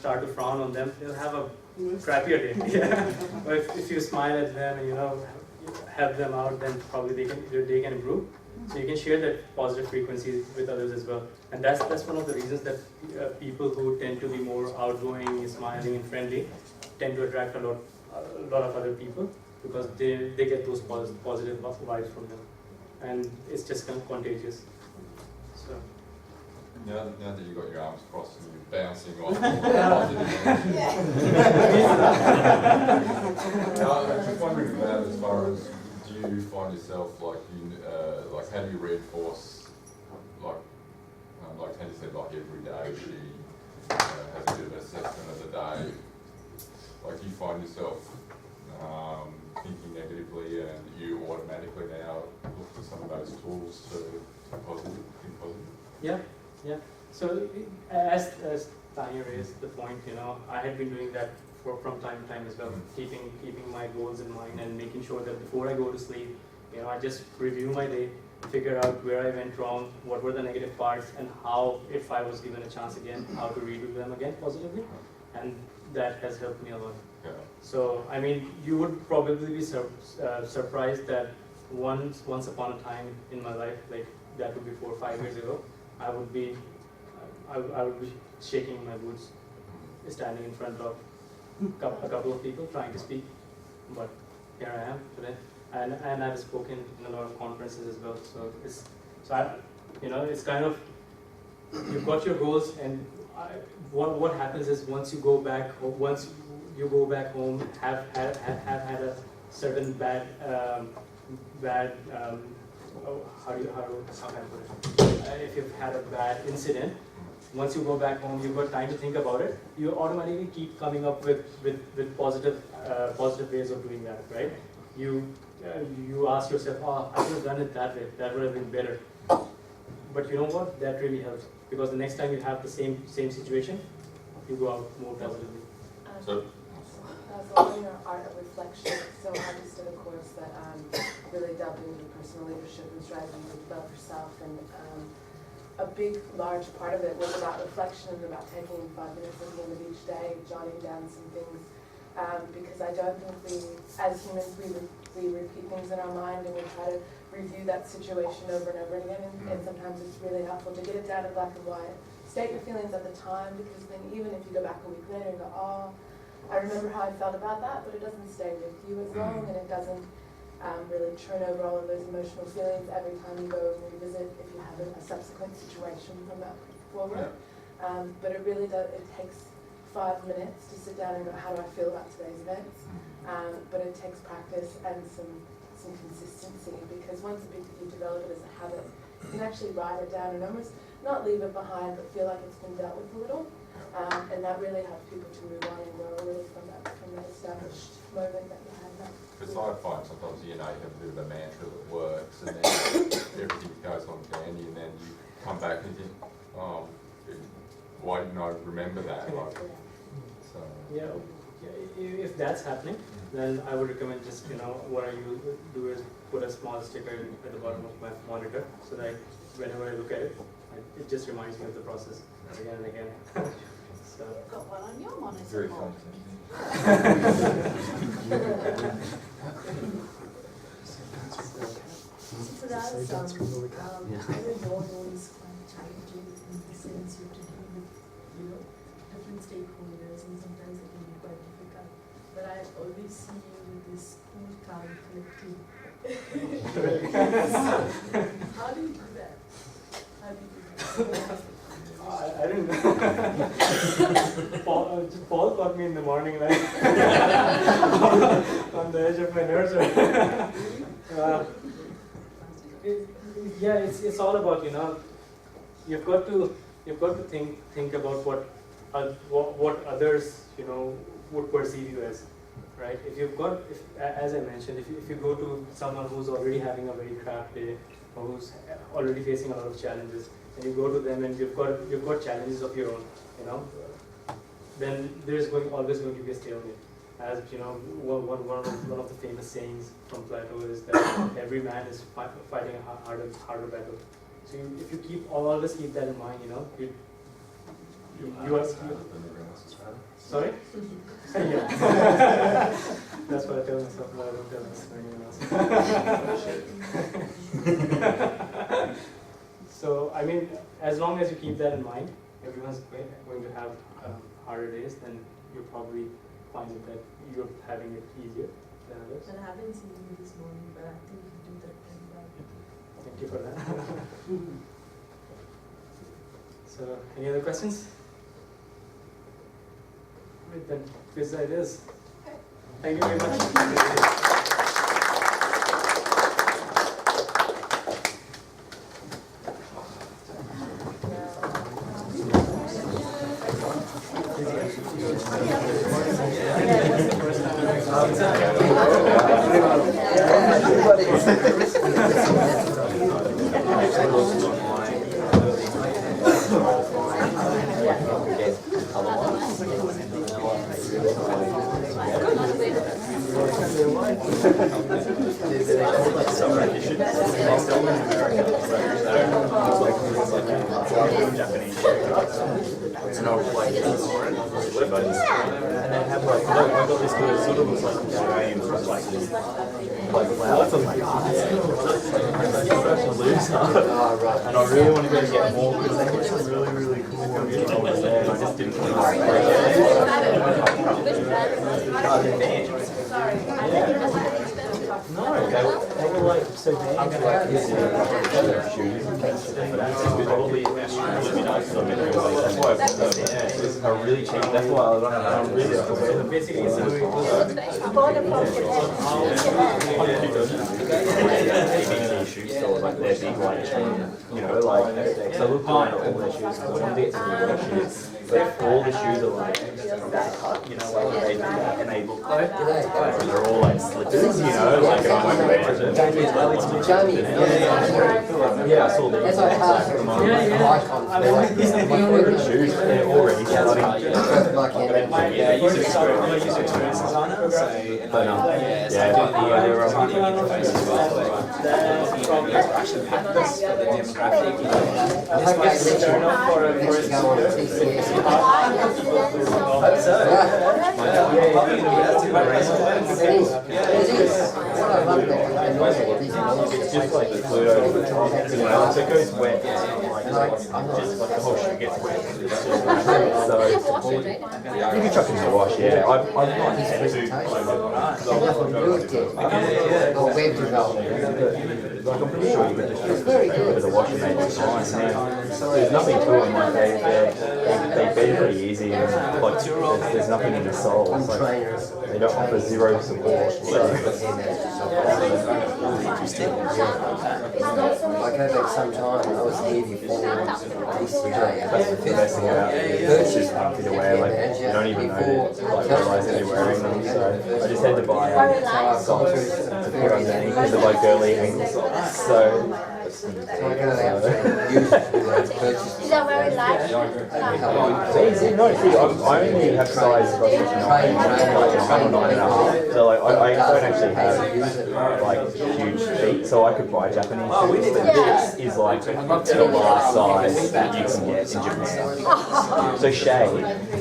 start to frown on them, they'll have a crappier day. Yeah. But if you smile at them and help them out, then probably their day can improve. So you can share that positive frequency with others as well. And that's one of the reasons that people who tend to be more outgoing, smiling, and friendly tend to attract a lot of other people, because they get those positive vibes from them, and it's just kind of contagious. So now that you've got your arms crossed and you're bouncing off all the positive I'm just wondering about, as far as, do you find yourself like how do you reinforce, like Tandy said, like every day she has a bit of an assessment of the day. Like, do you find yourself thinking negatively, and you automatically now look for some of those tools to think positive? Yeah. So as Tanya raised the point, I had been doing that from time to time as well, keeping my goals in mind and making sure that before I go to sleep, I just review my day, figure out where I went wrong, what were the negative parts, and how, if I was given a chance again, how to redo them again positively, and that has helped me a lot. Yeah. So, I mean, you would probably be surprised that once upon a time in my life, like that would be 4 or 5 years ago, I would be shaking my boots, standing in front of a couple of people trying to speak. But here I am today, and I've spoken in a lot of conferences as well. So it's kind of, you've got your goals, and what happens is once you go back home, have had a certain bad how can I put it? If you've had a bad incident, once you go back home, you've got time to think about it. You automatically keep coming up with positive ways of doing that, right? You ask yourself, oh, I should have done it that way. That would have been better. But you know what? That really helps, because the next time you have the same situation, you go out more positively. So. Following our art of reflection, so I just did a course that really delved into personal leadership and strategy to develop yourself, and a big, large part of it was about reflection and about taking 5 minutes at the end of each day, jotting down some things, because I don't think as humans, we repeat things in our mind, and we try to review that situation over and over again, and sometimes it's really helpful to get it down in black and white, state your feelings at the time, because then even if you go back a week later and go, oh, I remember how I felt about that, but it doesn't stay with you as long, and it doesn't really churn over all of those emotional feelings every time you go and revisit if you have a subsequent situation from that forward. Yeah. But it really does, it takes 5 minutes to sit down and go, how do I feel about today's events? But it takes practice and some consistency, because once you develop it as a habit, you can actually write it down and almost not leave it behind, but feel like it's been dealt with a little. And that really helps people to move on and grow a little from that established moment that you had. Because I find sometimes, you have a bit of a mantra that works, and then everything goes on dandy, and then you come back and think, oh, why didn't I remember that? Like, so. Yeah, if that's happening, then I would recommend just, what I do is put a small sticker at the bottom of my monitor, so that whenever I look at it, it just reminds me of the process again and again. So. You've got one on your monitor. Very fun. So that's I don't know, always quite challenging in the sense you have to deal with, different stakeholders, and sometimes it can be quite difficult. But I always see you with this cool, calm, collective. How do you do that? I don't know. Paul caught me in the morning, like on the edge of my nerves. It's all about, you've got to think about what others would perceive you as, right? As I mentioned, if you go to someone who's already having a very crap day, or who's already facing a lot of challenges, and you go to them and you've got challenges of your own, then there's always going to be a stalemate. As one of the famous sayings from Plato is that every man is fighting a harder battle. So if you always keep that in mind, you are. Sorry? Yeah. That's what I tell myself, but I don't tell this to anyone else. So, I mean, as long as you keep that in mind, everyone's going to have harder days, then you'll probably find that you're having it easier than others. And I haven't seen you this morning, but I think you do that pretty well. Thank you for that. So, any other questions? Right then, quiz it is. Thank you very much. And they have like, I got this good sort of looks like Australian with like flowers. I'm like, and I really want to go to get more because they have some really, really cool ones over there, and I just didn't want to No, they were like, so big. I'm going to have this shoes and things probably that's why I put them, yeah, are really cheap. That's why I don't know. I'm really wear them. Basically, it's shoes, so like they're big white chain, you know, like so look like all their shoes. One bit shoes, but all the shoes are like that cut, you know, like and they look like they're all like slippers, you know, like and I'm like wearing them. Yeah, I saw them. That's like my favorite shoes, they're already starting. Yeah, user experience designer. So, But yeah, they're interface as well. Actually, patterns for the demographic. This might turn up for a It's just like the fluid over the top, so it goes wet, just like the whole shoe gets wet. So you can chuck it in the wash, yeah. I'm not like I'm pretty sure you could just use it with a wash and make it fine. There's nothing to them, like they bend pretty easy and like there's nothing in the soles. Like, they don't offer zero support. So. I go back sometime, I was here before That's the best thing about it. It's just comfy to wear, like you don't even know, like realize that you're wearing them. So I just had to buy socks to put underneath because of like girly ankle socks. So I go out and use purchase. Is that very large? easy. No, see, I only have size from 9, like 9.5. So like I don't actually have like huge feet, so I could buy Japanese shoes. But this is like the last size that you can get in Japan. So Shay,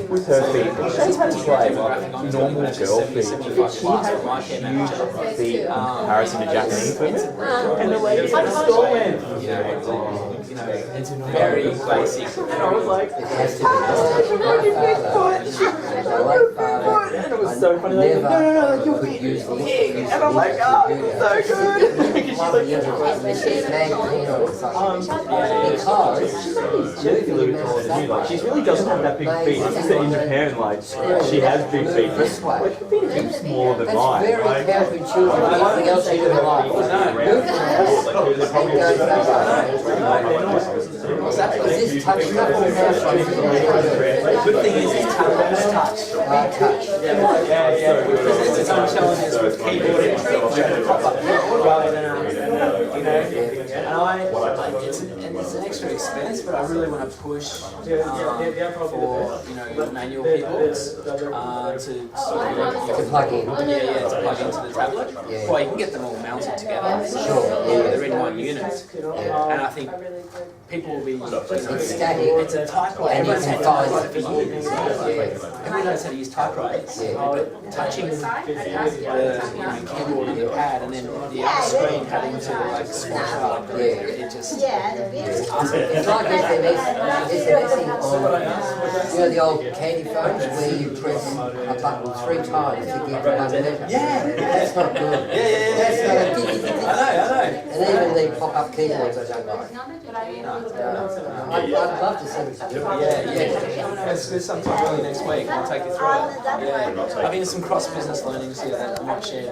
with her feet, Shay has like normal girl feet. She has huge feet in comparison to Japanese women. And the way it's like stolen. It's very basic. And I was like, It has to be. and it was so funny. Like, no, you're Could use the and I'm like, oh, it's so good. She's like, she's a little bit taller than you. Like, she really doesn't have that big feet. It's just that in Japan, like, she has big feet. Like, her feet are even smaller than That's mine. very Like, careful children. Nothing else you can like. Is this touch enough or Good thing is it's touch. touch? There's its own challenges with keyboard entry, which can pop up rather than, and it's it's an extra expense, but I really want to push They are probably the for best. manual They- people the to other- To plug in. to plug into the tablet. Yeah. Well, you can get them all mounted together. Sure, They're in one unit, You know, Yeah. and I think Are really good. people will be. It's static. It's a typewriter. And you Everyone's can had find- typewriter for years. Yeah. Everyone knows how to use typewriters. Yeah. But touching the keyboard and the pad, and then the other screen having to like switch up. Yeah. It just. It's like SMSing on, the old candy phones where you press a button 3 times to get one letter. Yeah. That's not good. That's not a tick, tick, tick, tick. I know. And even the pop-up keyboards I don't like. But I mean, I'd love to see it. Yeah. There's some time early next week. I'll take you through it. Yeah. I think there's some cross-business learnings here that I might share